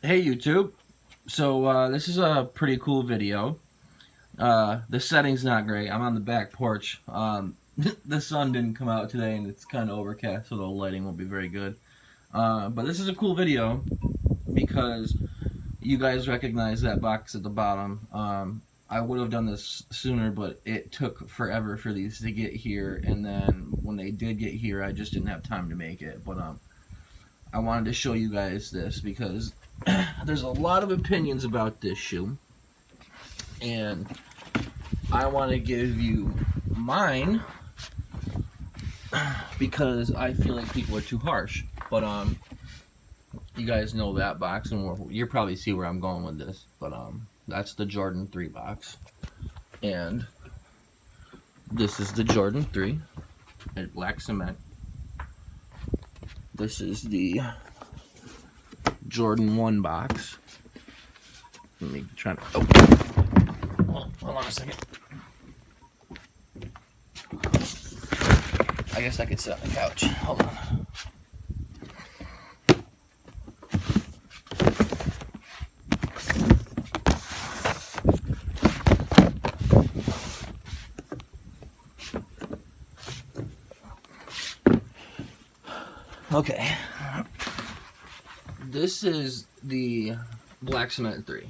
Hey YouTube. So this is a pretty cool video. The setting's not great. I'm on the back porch. The sun didn't come out today and it's kind of overcast, so the lighting won't be very good. But this is a cool video because you guys recognize that box at the bottom. I would have done this sooner, but it took forever for these to get here, and then when they did get here, I just didn't have time to make it. But I wanted to show you guys this because there's a lot of opinions about this shoe, and I want to give you mine because I feel like people are too harsh. But you guys know that box, and you'll probably see where I'm going with this. But that's the Jordan 3 box, and this is the Jordan 3 in black cement. This is the Jordan 1 box. Let me try to hold on a second. I guess I could sit on the couch. Hold on. Okay. This is the Black Cement 3.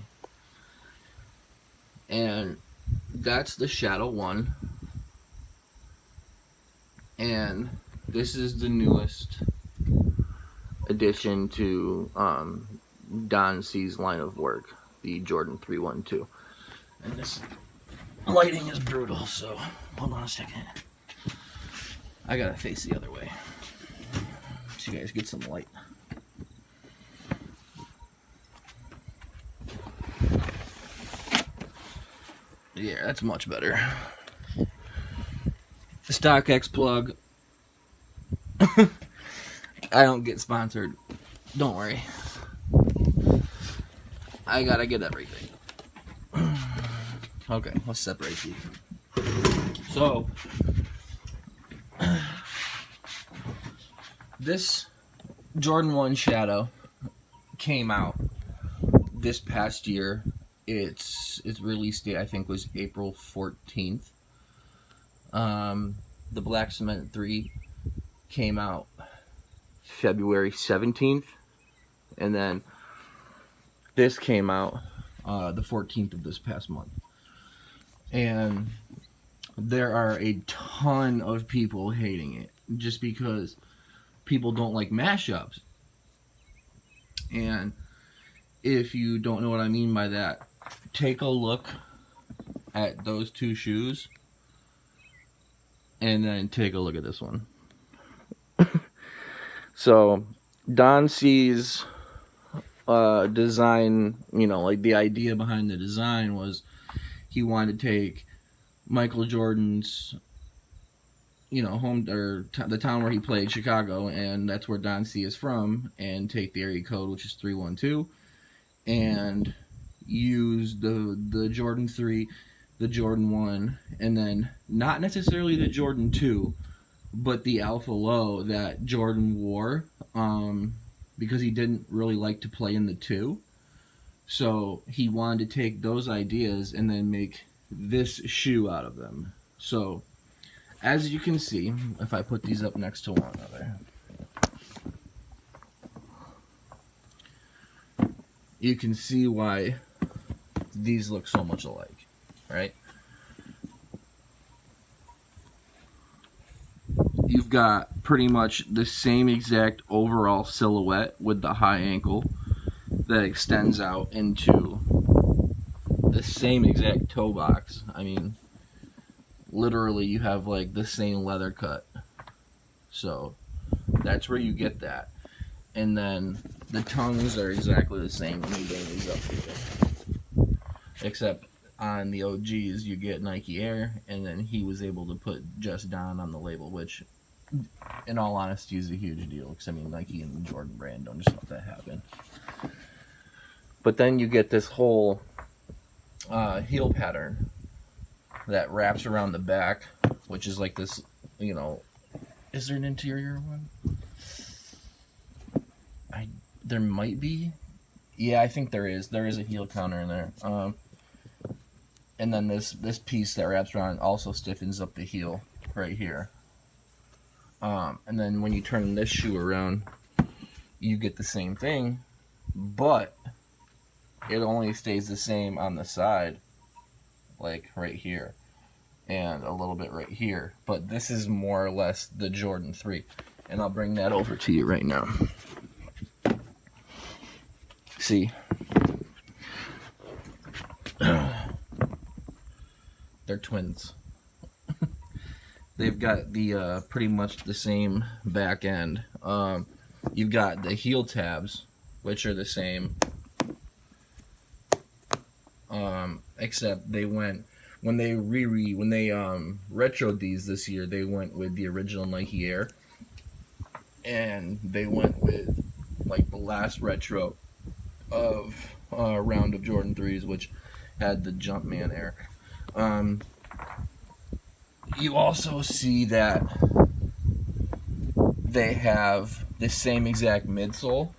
And that's the Shadow 1. And this is the newest addition to Don C's line of work, the Jordan 312. And this lighting is brutal, so hold on a second. I gotta face the other way so you guys get some light. Yeah, that's much better. StockX plug. I don't get sponsored. Don't worry. I gotta get everything. Okay, let's separate these. So, this Jordan 1 Shadow came out this past year. Its release date, I think, was April 14th. The Black Cement 3 came out February 17th. And then this came out the 14th of this past month. And there are a ton of people hating it just because people don't like mashups. And if you don't know what I mean by that, take a look at those two shoes and then take a look at this one. So Don C's design, like the idea behind the design was he wanted to take Michael Jordan's home, or the town where he played, Chicago, and that's where Don C is from, and take the area code, which is 312, and use the Jordan 3, the Jordan 1, and then not necessarily the Jordan 2, but the Alpha Low that Jordan wore, because he didn't really like to play in the 2. So he wanted to take those ideas and then make this shoe out of them. So as you can see, if I put these up next to one another, you can see why these look so much alike, right? You've got pretty much the same exact overall silhouette with the high ankle that extends out into the same exact toe box. I mean, literally you have like the same leather cut. So that's where you get that. And then the tongues are exactly the same when you bring these up here. Except on the OGs you get Nike Air, and then he was able to put just Don on the label, which in all honesty is a huge deal, because I mean Nike and the Jordan brand don't just let that happen. But then you get this whole heel pattern that wraps around the back, which is like this, is there an interior one? There might be. Yeah, I think there is. There is a heel counter in there. And then this piece that wraps around also stiffens up the heel right here. And then when you turn this shoe around, you get the same thing, but it only stays the same on the side, like right here, and a little bit right here. But this is more or less the Jordan 3, and I'll bring that over to you right now. See, they're twins. They've got the pretty much the same back end. You've got the heel tabs, which are the same, except they went when they retroed these this year. They went with the original Nike Air, and they went with like the last retro of round of Jordan 3s, which had the Jumpman Air. You also see that they have the same exact midsole,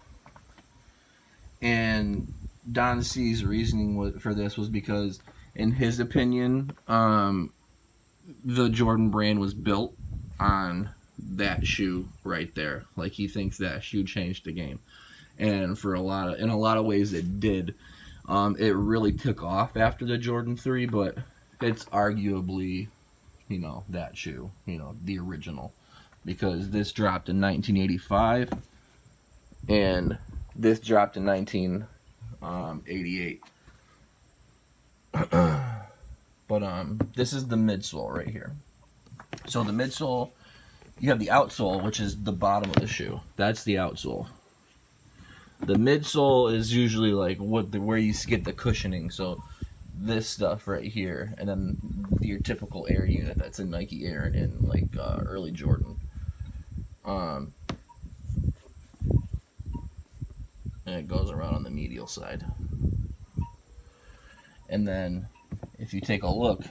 and Don C's reasoning for this was because, in his opinion, the Jordan brand was built on that shoe right there. Like, he thinks that shoe changed the game, and in a lot of ways it did. It really took off after the Jordan 3, but it's arguably, that shoe, the original, because this dropped in 1985 and this dropped in 1988. But this is the midsole right here. So the midsole, you have the outsole, which is the bottom of the shoe. That's the outsole. The midsole is usually like where you get the cushioning. So this stuff right here, and then your typical Air unit that's a Nike Air in like early Jordan. And it goes around on the medial side. And then if you take a look,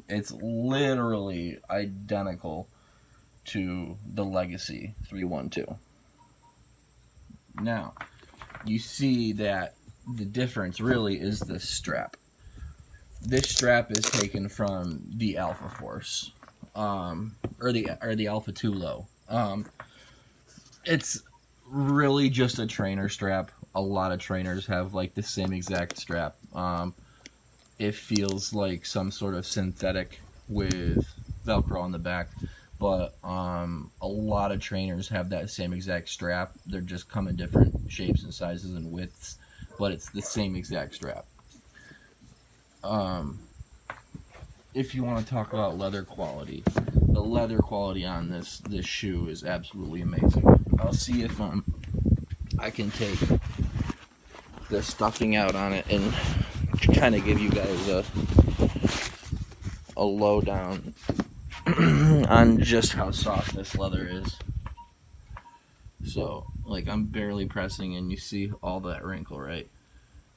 it's literally identical to the Legacy 312. Now, you see that the difference really is this strap. This strap is taken from the Alpha Force, or the Alpha 2 Low. It's really just a trainer strap. A lot of trainers have like the same exact strap. It feels like some sort of synthetic with Velcro on the back, but a lot of trainers have that same exact strap. They're just come in different shapes and sizes and widths, but it's the same exact strap. If you want to talk about leather quality, the leather quality on this shoe is absolutely amazing. I'll see if I can take the stuffing out on it and kind of give you guys a lowdown on just how soft this leather is. So, like, I'm barely pressing and you see all that wrinkle, right?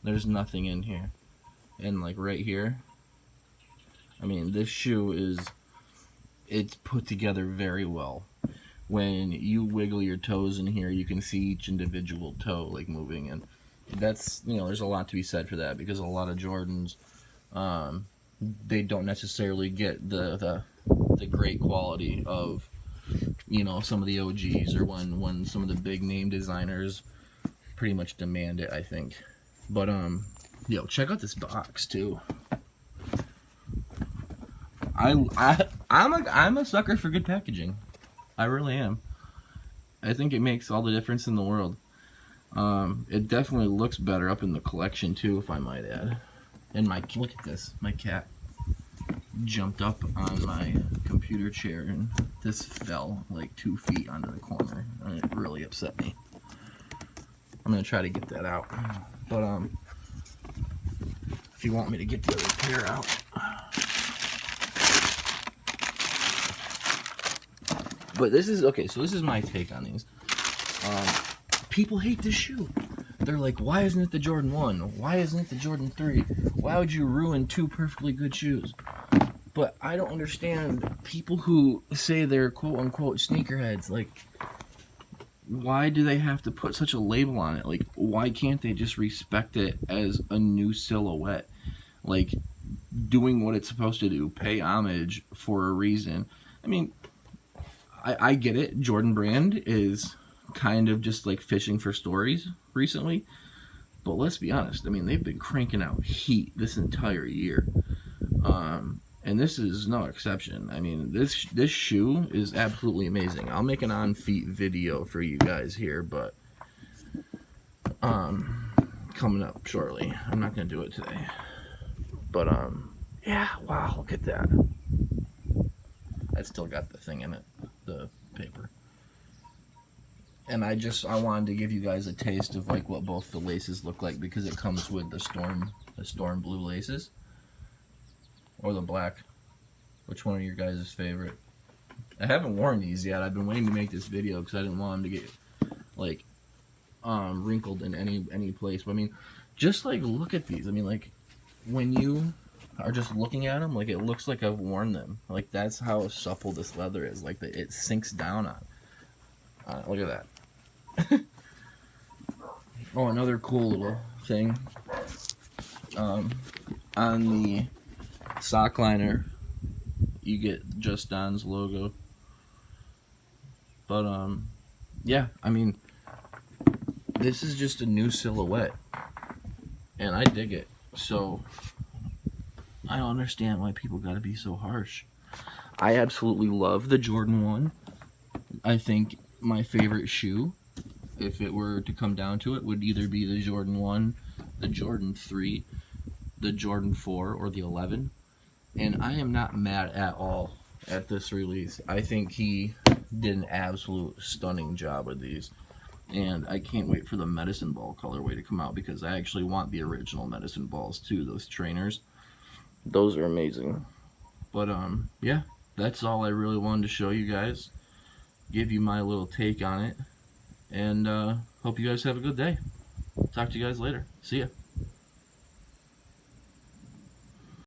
There's nothing in here. And like right here, I mean, this shoe it's put together very well. When you wiggle your toes in here, you can see each individual toe like moving, and that's, there's a lot to be said for that, because a lot of Jordans, they don't necessarily get the great quality of, some of the OGs, or when some of the big name designers pretty much demand it, I think. But check out this box too. I'm a sucker for good packaging. I really am. I think it makes all the difference in the world. It definitely looks better up in the collection too, if I might add. And look at this, my cat jumped up on my computer chair and this fell like 2 feet onto the corner, and it really upset me. I'm gonna try to get that out, but if you want me to get the other pair out. But this is okay, so this is my take on these. People hate this shoe. They're like, why isn't it the Jordan 1? Why isn't it the Jordan 3? Why would you ruin 2 perfectly good shoes? But I don't understand people who say they're quote unquote sneakerheads. Like, why do they have to put such a label on it? Like, why can't they just respect it as a new silhouette? Like, doing what it's supposed to do, pay homage for a reason. I mean, I get it. Jordan Brand is kind of just like fishing for stories recently. But let's be honest. I mean, they've been cranking out heat this entire year. And this is no exception. I mean, this shoe is absolutely amazing. I'll make an on-feet video for you guys here, but coming up shortly. I'm not going to do it today. But, yeah, wow, look at that. I still got the thing in it, the paper. And I wanted to give you guys a taste of like what both the laces look like, because it comes with the storm blue laces or the black. Which one are your guys' favorite? I haven't worn these yet. I've been waiting to make this video because I didn't want them to get like wrinkled in any place. But I mean, just like look at these. I mean, like when you are just looking at them, like it looks like I've worn them. Like that's how supple this leather is. Like it sinks down on. Look at that. Oh, another cool little thing. On the sock liner, you get Just Don's logo. But yeah, I mean, this is just a new silhouette, and I dig it. So I don't understand why people gotta be so harsh. I absolutely love the Jordan 1. I think my favorite shoe, if it were to come down to it, would either be the Jordan 1, the Jordan 3, the Jordan 4, or the 11. And I am not mad at all at this release. I think he did an absolute stunning job with these. And I can't wait for the Medicine Ball colorway to come out, because I actually want the original Medicine Balls too, those trainers. Those are amazing. But yeah, that's all I really wanted to show you guys. Give you my little take on it. And hope you guys have a good day. Talk to you guys later. See ya.